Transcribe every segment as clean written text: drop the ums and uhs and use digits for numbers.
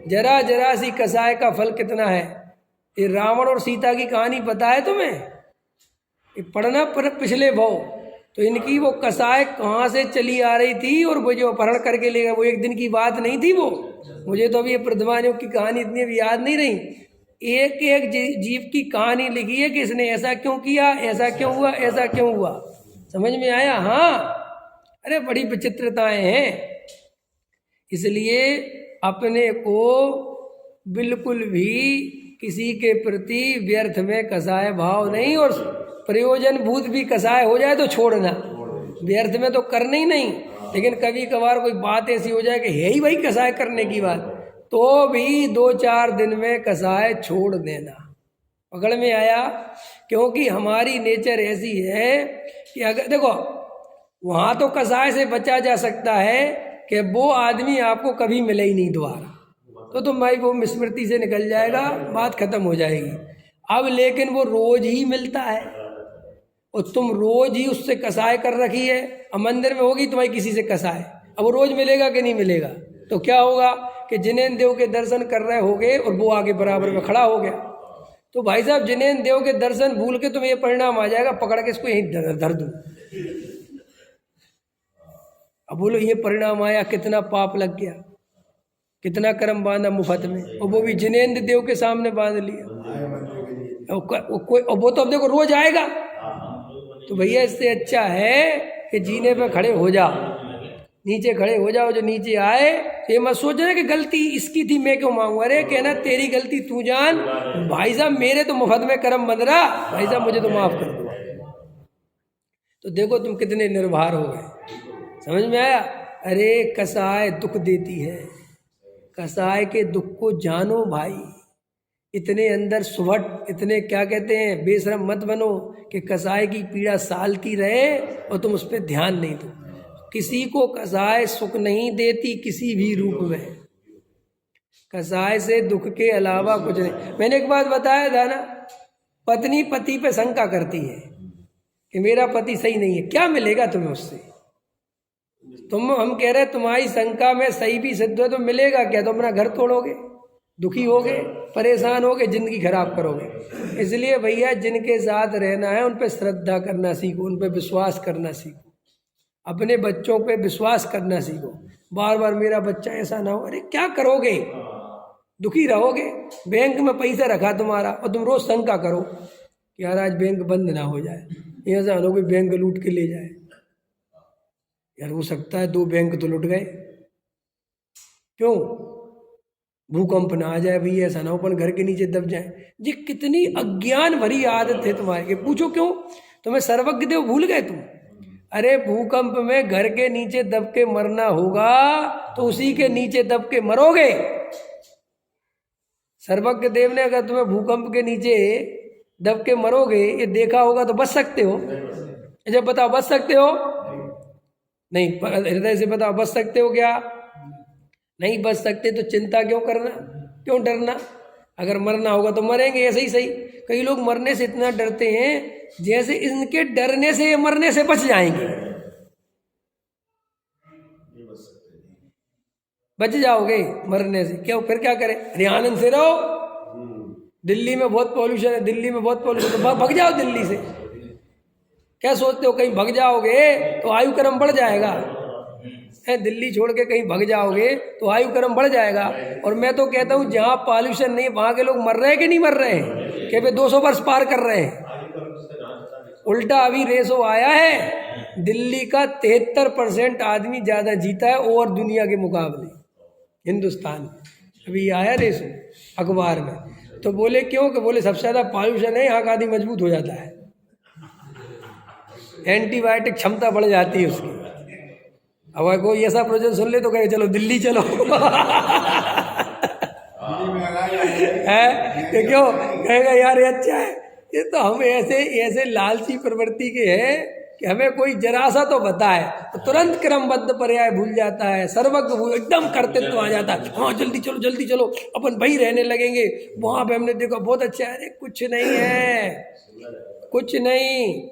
जरा जरा सी कसाय का फल कितना है। ये रावण और सीता की कहानी पता है तुम्हें? ये पढ़ना पर पिछले भाव। तो इनकी वो कसाय कहाँ से चली आ रही थी और वो जो अपहरण करके ले गए, वो एक दिन की बात नहीं थी वो। मुझे तो अभी ये प्रद्युम्न की कहानी इतनी अभी याद नहीं रही। एक एक जीव की कहानी लिखी है कि इसने ऐसा क्यों किया, ऐसा क्यों हुआ, ऐसा क्यों हुआ। समझ में आया? हाँ, अरे बड़ी विचित्रताएं हैं। इसलिए अपने को बिल्कुल भी किसी के प्रति व्यर्थ में कसाय भाव नहीं, और प्रयोजन भूत भी कसाय हो जाए तो छोड़ना, व्यर्थ में तो करना ही नहीं। लेकिन कभी कभार कोई बात ऐसी हो जाए कि है ही भाई कसाय करने की बात, तो भी 2-4 दिन में कसाय छोड़ देना। पकड़ में आया? क्योंकि हमारी नेचर ऐसी है कि अगर देखो, वहाँ तो कसाय से बचा जा सकता है कि वो आदमी आपको कभी मिले ही नहीं दोबारा, तो तुम भाई वो स्मृति से निकल जाएगा, बात खत्म हो जाएगी। अब लेकिन वो रोज ही मिलता है और तुम रोज ही उससे कसाय कर रखी है। अब मंदिर में होगी तुम्हारी किसी से कसाय, अब वो रोज मिलेगा कि नहीं मिलेगा? तो क्या होगा कि जिनेन्द्र देव के दर्शन कर रहे होगे और वो आगे बराबर में खड़ा हो गया, तो भाई साहब जिनेन्द्र देव के दर्शन भूल के तुम्हें ये परिणाम आ जाएगा, पकड़ के इसको यहीं धर दूं। अब बोलो ये परिणाम आया, कितना पाप लग गया, कितना कर्म बांधा मुफ्त में, और वो भी जिनेन्द्र देव के सामने बांध लिया। वो तो अब देखो रोज आएगा। तो भैया इससे अच्छा है कि जीने पे खड़े हो जाओ, नीचे खड़े हो जाओ। जो नीचे आए ये मत सोचना कि गलती इसकी थी मैं क्यों मांगू, अरे कहना तेरी गलती तू जान, भाई साहब मेरे तो मुफ्त में कर्म बंध रहा, भाई साहब मुझे तो माफ कर दो। तो देखो तुम कितने निर्भर हो गए। समझ में आया? अरे कसाय दुख देती है, कसाय के दुख को जानो भाई। इतने अंदर सुभट, इतने क्या कहते हैं बेशरम मत बनो कि कसाय की पीड़ा सालती रहे और तुम उस पर ध्यान नहीं दो। किसी को कसाय सुख नहीं देती किसी भी रूप में, कसाय से दुख के अलावा कुछ नहीं। मैंने एक बात बताया था ना, पत्नी पति पे शंका करती है कि मेरा पति सही नहीं है, क्या मिलेगा तुम्हें उससे? हम कह रहे तुम्हारी शंका में सही भी सिद्ध हो तो मिलेगा क्या? तुम अपना घर तोड़ोगे, दुखी होगे, परेशान होगे, जिंदगी खराब करोगे। इसलिए भैया जिनके साथ रहना है उन पे श्रद्धा करना सीखो, उन पे विश्वास करना सीखो, अपने बच्चों पे विश्वास करना सीखो। बार बार मेरा बच्चा ऐसा ना हो, अरे क्या करोगे, दुखी रहोगे। बैंक में पैसा रखा तुम्हारा और तुम रोज शंका करो कि यार आज बैंक बंद ना हो जाए, ऐसा ना हो कोई बैंक लूट के ले जाए। यार हो सकता है 2 बैंक तो लुट गए, क्यों? भूकंप ना आ जाए भैया, ऐसा ना हो अपन घर के नीचे दब जाए। ये कितनी अज्ञान भरी आदत है तुम्हारी। पूछो क्यों? तुम्हें सर्वज्ञ देव भूल गए तुम? अरे भूकंप में घर के नीचे दब के मरना होगा तो उसी के नीचे दब के मरोगे। सर्वज्ञ देव ने अगर तुम्हें भूकंप के नीचे दब के मरोगे ये देखा होगा तो बच सकते हो? जब बताओ बच सकते हो? नहीं, हृदय से बताओ बच सकते हो क्या? नहीं बच सकते, तो चिंता क्यों करना, क्यों डरना? अगर मरना होगा तो मरेंगे, ऐसे ही सही। कई लोग मरने से इतना डरते हैं जैसे इनके डरने से मरने से बच जाएंगे। बच जाओगे मरने से, क्यों? फिर क्या करें? अरे आनंद से रहो, दिल्ली में बहुत पॉल्यूशन है, दिल्ली में बहुत पॉल्यूशन, तो भग जाओ दिल्ली से। क्या सोचते हो कहीं भग जाओगे तो आयु क्रम बढ़ जाएगा? है दिल्ली छोड़ के कहीं भग जाओगे तो आयु क्रम बढ़ जाएगा। और मैं तो कहता हूँ जहाँ पॉल्यूशन नहीं वहाँ के लोग मर रहे हैं कि नहीं मर रहे हैं? कि वे 200 वर्ष पार कर रहे हैं। उल्टा अभी रेशो आया है, दिल्ली का 73% आदमी ज्यादा जीता है और दुनिया के मुकाबले हिंदुस्तान में। अभी आया रेशो अखबार में, तो बोले क्यों? कि बोले सबसे ज्यादा पॉल्यूशन है, यहाँ का आदमी मजबूत हो जाता है, एंटीबायोटिक क्षमता बढ़ जाती है उसकी। अब कोई ऐसा प्रोजेक्ट सुन ले तो कहे चलो दिल्ली चलो है कि क्यों कहेगा यार ये अच्छा है। ये तो हम ऐसे लालची प्रवृत्ति के हैं कि हमें कोई जरा सा तो बताए तो तुरंत क्रमबद्ध पर्याय भूल जाता है, सर्वज्ञ एकदम कर्तृत्व आ जाता है। हाँ जल्दी चलो अपन वहीं रहने लगेंगे, वहां पे हमने देखा बहुत अच्छा है। अरे कुछ नहीं है, कुछ नहीं।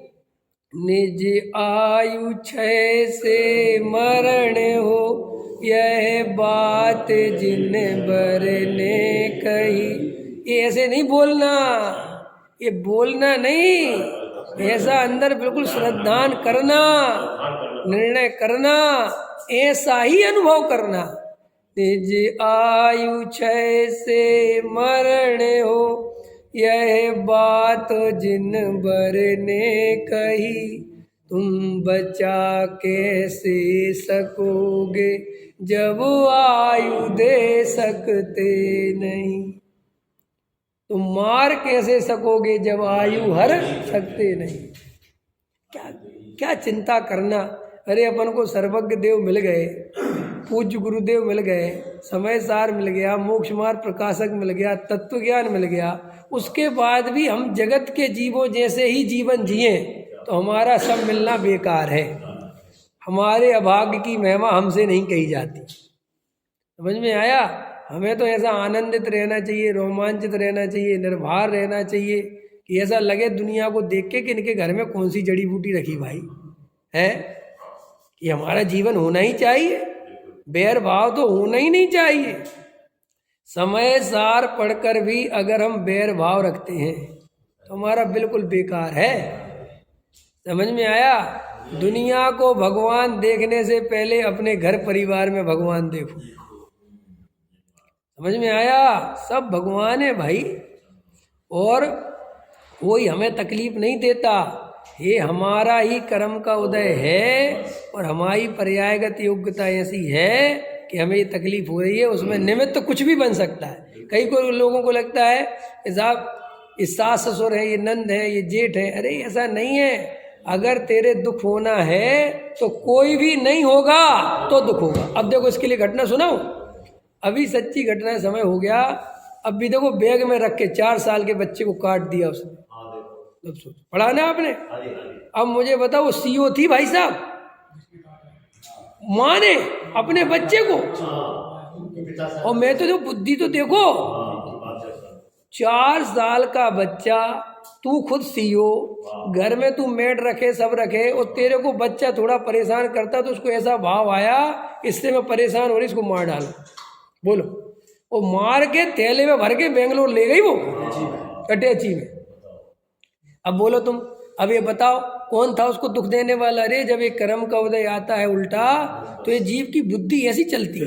निज आयु 6 से मरण हो, यह बात जिन बर ने कही। ये ऐसे नहीं बोलना, ये बोलना नहीं, ऐसा अंदर बिल्कुल श्रद्धान करना, निर्णय करना, ऐसा ही अनुभव करना। निज आयु क्षय से मरण हो, यह बात जिन बर ने कही। तुम बचा कैसे सकोगे जब आयु दे सकते नहीं। तुम मार कैसे सकोगे जब आयु हर सकते नहीं। क्या क्या चिंता करना। अरे अपन को सर्वज्ञ देव मिल गए, पूज्य गुरुदेव मिल गए, समय सार मिल गया, मोक्ष मार्ग प्रकाशक मिल गया, तत्व ज्ञान मिल गया, उसके बाद भी हम जगत के जीवों जैसे ही जीवन जिए तो हमारा सब मिलना बेकार है। हमारे अभाग्य की महिमा हमसे नहीं कही जाती। समझ में आया। हमें तो ऐसा आनंदित रहना चाहिए, रोमांचित रहना चाहिए, निर्भर रहना चाहिए कि ऐसा लगे दुनिया को देख के कि इनके घर में कौन सी जड़ी बूटी रखी भाई है। कि हमारा जीवन होना ही चाहिए, बैर भाव तो होना ही नहीं चाहिए। समय सार पढ़कर भी अगर हम बैर भाव रखते हैं तो हमारा बिल्कुल बेकार है। समझ में आया। दुनिया को भगवान देखने से पहले अपने घर परिवार में भगवान देखो। समझ में आया। सब भगवान है भाई, और कोई हमें तकलीफ नहीं देता। ये हमारा ही कर्म का उदय है और हमारी पर्यायगत योग्यता ऐसी है कि हमें ये तकलीफ हो रही है। उसमें निमित्त तो कुछ भी बन सकता है। कई को लोगों को लगता है कि साहब ये सास ससुर है, ये नंद है, ये जेठ है। अरे ऐसा नहीं है। अगर तेरे दुख होना है तो कोई भी नहीं होगा तो दुख होगा। अब देखो इसके लिए घटना सुनाऊं। अभी सच्ची घटना, समय हो गया। अब भी देखो बैग में रख के 4 साल के बच्चे को काट दिया उसने। अब सोच, पढ़ा ना आपने। अब मुझे बताओ, वो सीओ थी भाई साहब, माँ ने अपने बच्चे को। और मैं तो बुद्धि तो देखो, 4 साल का बच्चा, तू खुद सीओ, घर में तू मेड रखे, सब रखे, और तेरे को बच्चा थोड़ा परेशान करता तो उसको ऐसा भाव आया इससे मैं परेशान हो रही, इसको मार डालो। बोलो, वो मार के थैले में भर के बेंगलोर ले गई वो अटैची में। अब बोलो तुम, अब ये बताओ कौन था उसको दुख देने वाला। अरे जब एक कर्म का उदय आता है उल्टा तो ये जीव की बुद्धि ऐसी चलती है,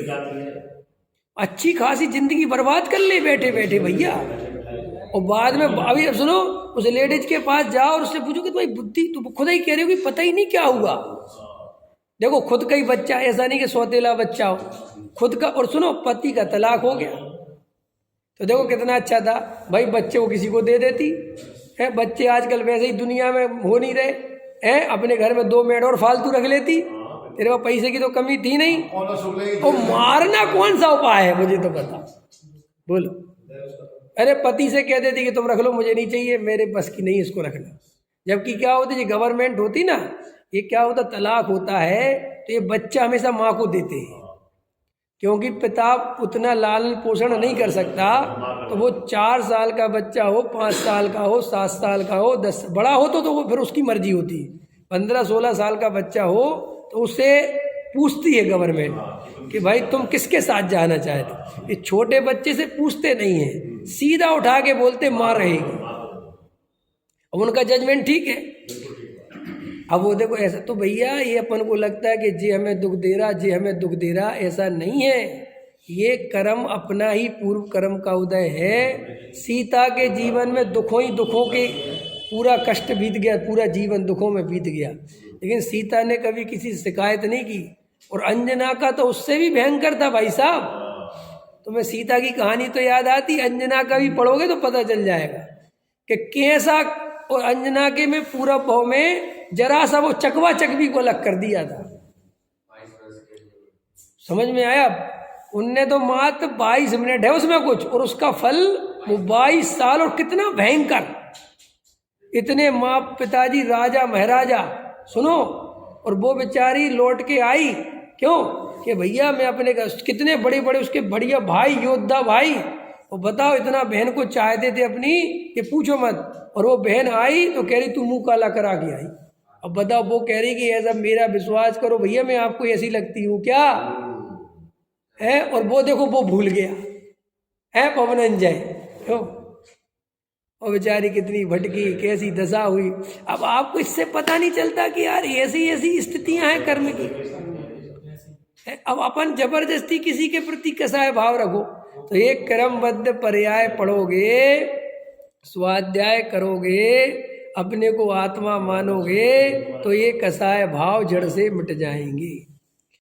अच्छी खासी जिंदगी बर्बाद कर ले बैठे बैठे भैया। और बाद में अभी अब सुनो, उस लेडीज के पास जाओ और उससे पूछो कि भाई बुद्धि, तुम खुद ही कह रहे हो कि पता ही नहीं क्या हुआ। देखो खुद का ही बच्चा, ऐसा नहीं कि सौतेला बच्चा हो, खुद का। और सुनो, पति का तलाक हो गया तो देखो कितना अच्छा था भाई, बच्चे को किसी को दे देती है। बच्चे आजकल वैसे ही दुनिया में हो नहीं रहे हैं, अपने घर में 2 मेड और फालतू रख लेती। तेरे पास पैसे की तो कमी थी नहीं। और मारना कौन सा उपाय है मुझे तो बता, बोलो। अरे पति से कह देती कि तुम रख लो, मुझे नहीं चाहिए, मेरे बस की नहीं इसको रखना। जबकि क्या होती, ये गवर्नमेंट होती ना, ये क्या होता, तलाक होता है तो ये बच्चा हमेशा माँ को देते हैं, क्योंकि पिता उतना लालन पोषण नहीं कर सकता। तो वो 4 साल का बच्चा हो, 5 साल का हो, 7 साल का हो, 10 बड़ा हो तो वो फिर उसकी मर्जी होती है। 15-16 साल का बच्चा हो तो उससे पूछती है गवर्नमेंट कि भाई तुम किसके साथ जाना चाहते। ये छोटे बच्चे से पूछते नहीं है, सीधा उठा के बोलते मार रहेगी। अब उनका जजमेंट ठीक है। अब वो देखो ऐसा तो भैया, ये अपन को लगता है कि जी हमें दुख दे रहा, जी हमें दुख दे रहा, ऐसा नहीं है। ये कर्म अपना ही पूर्व कर्म का उदय है। सीता के जीवन में दुखों ही दुखों के पूरा कष्ट बीत गया, पूरा जीवन दुखों में बीत गया, लेकिन सीता ने कभी किसी से शिकायत नहीं की। और अंजना का तो उससे भी भयंकर था भाई साहब। तुम्हें सीता की कहानी तो याद आती, अंजना का भी पढ़ोगे तो पता चल जाएगा कि कैसा। और अंजना के में पूरा भाव में जरा सा वो चकवा चकवी को अलग कर दिया था। समझ में आया। उनने तो मात्र 22 मिनट है उसमें कुछ, और उसका फल वो 22 साल। और कितना भयंकर, इतने माँ पिताजी राजा महाराजा, सुनो। और वो बेचारी लौट के आई, क्यों कि भैया मैं अपने कितने बड़े बड़े उसके बढ़िया भाई, योद्धा भाई, और बताओ इतना बहन को चाहते थे अपनी, ये पूछो मत। और वो बहन आई तो कह रही तू मुंह काला करा के आई। अब बताओ, वो कह रही कि ऐसा मेरा विश्वास करो भैया, मैं आपको ऐसी लगती हूँ क्या। है, और वो देखो वो भूल गया है पवनंजय, क्यों? और बेचारी कितनी भटकी, कैसी दशा हुई। अब आपको इससे पता नहीं चलता कि यार ऐसी ऐसी स्थितियां हैं कर्म की। अब अपन जबरदस्ती किसी के प्रति कैसा है भाव रखो, तो एक क्रमबद्ध पर्याय पढ़ोगे, स्वाध्याय करोगे, अपने को आत्मा मानोगे, तो ये कसाय भाव जड़ से मिट जाएंगे।